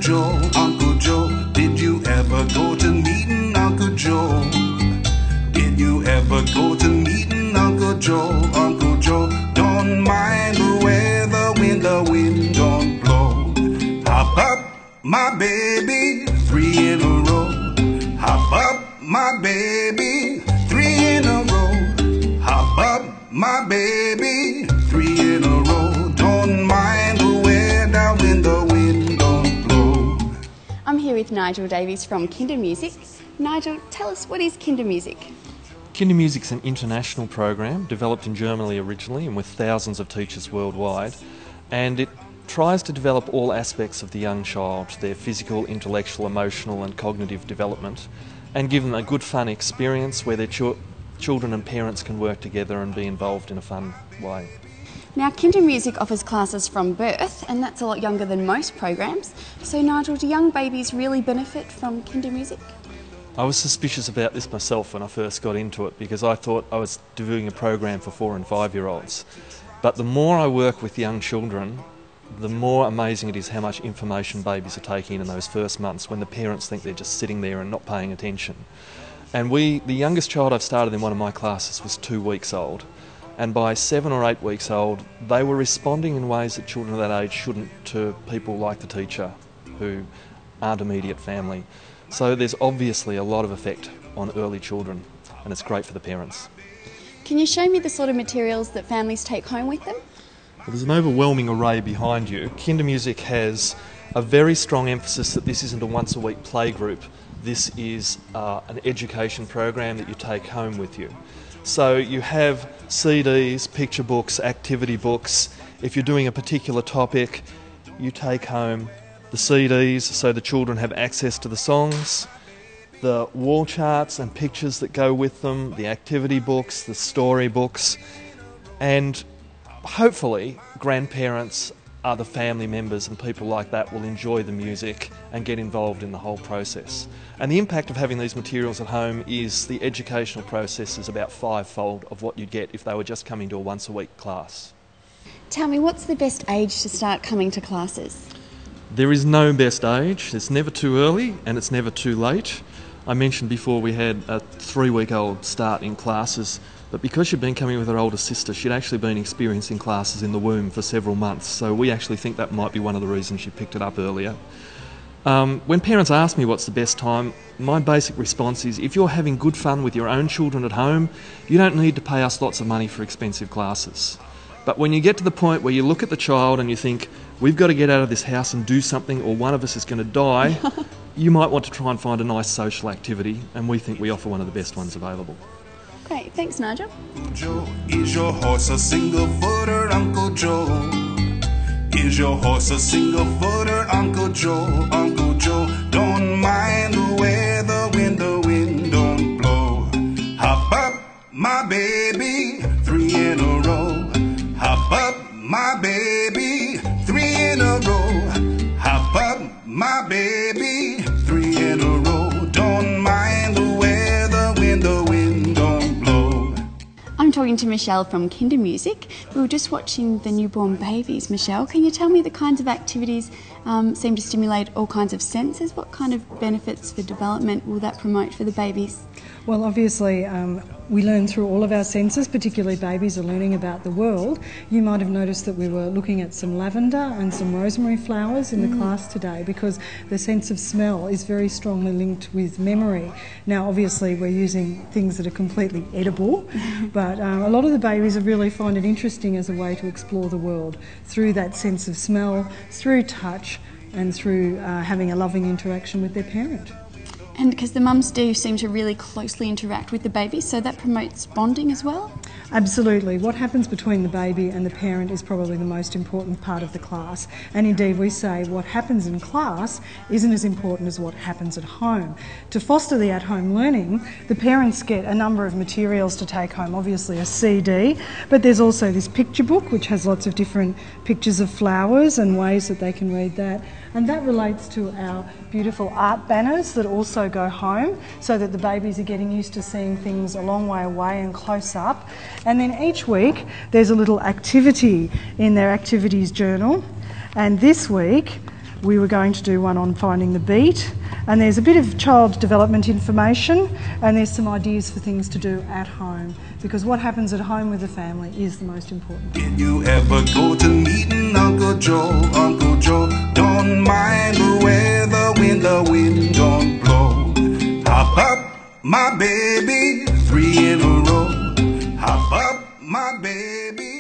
Joe, Uncle Joe. Did you ever go to meeting Uncle Joe? Did you ever go to meeting Uncle Joe, Uncle Joe? Don't mind the weather when the wind don't blow. Hop up, my baby, 3 in a row. Hop up, my baby, 3 in a row. Hop up, my baby, 3 in a row. Don't mind the weather when the wind don't blow. I'm here with Nigel Davies from Kinder Music. Nigel, tell us, what is Kinder Music? Kinder Music's an international program developed in Germany originally and with thousands of teachers worldwide, and it tries to develop all aspects of the young child, their physical, intellectual, emotional and cognitive development, and give them a good fun experience where their children and parents can work together and be involved in a fun way. Now, Kinder Music offers classes from birth, and that's a lot younger than most programs. So Nigel, do young babies really benefit from Kinder Music? I was suspicious about this myself when I first got into it because I thought I was doing a program for 4 and 5-year-olds. But the more I work with young children, the more amazing it is how much information babies are taking in those first months when the parents think they're just sitting there and not paying attention. And the youngest child I've started in one of my classes was 2 weeks old. And by 7 or 8 weeks old, they were responding in ways that children of that age shouldn't to people like the teacher who aren't immediate family. So there's obviously a lot of effect on early children, and it's great for the parents. Can you show me the sort of materials that families take home with them? Well, there's an overwhelming array behind you. Kinder Music has a very strong emphasis that this isn't a once-a-week play group. This is an education program that you take home with you. So you have CDs, picture books, activity books. If you're doing a particular topic, you take home the CDs so the children have access to the songs, the wall charts and pictures that go with them, the activity books, the story books, and hopefully grandparents, other family members and people like that will enjoy the music and get involved in the whole process. And the impact of having these materials at home is the educational process is about 5-fold of what you'd get if they were just coming to a once-a-week class. Tell me, what's the best age to start coming to classes? There is no best age. It's never too early and it's never too late. I mentioned before we had a 3-week-old start in classes, but because she'd been coming with her older sister, she'd actually been experiencing classes in the womb for several months, so we actually think that might be one of the reasons she picked it up earlier. When parents ask me what's the best time, my basic response is if you're having good fun with your own children at home, you don't need to pay us lots of money for expensive classes. But when you get to the point where you look at the child and you think, we've got to get out of this house and do something or one of us is going to die, you might want to try and find a nice social activity, and we think we offer one of the best ones available. Great, thanks Nigel. Joe, is your horse a single footer, Uncle Joe? Is your horse a single footer, Uncle Joe? Uncle Joe, don't mind the weather when the wind don't blow. Hop up, my baby, 3 in a row. Hop up, my baby, 3 in a row. Hop up, my baby, 3 in a row. Don't mind the weather when the wind don't blow. I'm talking to Michelle from Kinder Music. We were just watching the newborn babies. Michelle, can you tell me the kinds of activities seem to stimulate all kinds of senses? What kind of benefits for development will that promote for the babies? Well, obviously, we learn through all of our senses, particularly babies are learning about the world. You might have noticed that we were looking at some lavender and some rosemary flowers in the class today because the sense of smell is very strongly linked with memory. Now, obviously, we're using things that are completely edible, but a lot of the babies really find it interesting as a way to explore the world through that sense of smell, through touch, and through having a loving interaction with their parent. And because the mums do seem to really closely interact with the baby, so that promotes bonding as well? Absolutely. What happens between the baby and the parent is probably the most important part of the class. And indeed we say what happens in class isn't as important as what happens at home. To foster the at-home learning, the parents get a number of materials to take home, obviously a CD, but there's also this picture book which has lots of different pictures of flowers and ways that they can read that. And that relates to our beautiful art banners that also go home so that the babies are getting used to seeing things a long way away and close up. And then each week there's a little activity in their activities journal. And this week we were going to do one on finding the beat, and there's a bit of child development information, and there's some ideas for things to do at home, because what happens at home with the family is the most important. Did you ever go to meeting Uncle Joe? Uncle Joe don't mind the weather when the wind don't blow. Hop up, my baby, 3 in a row. Hop up, my baby.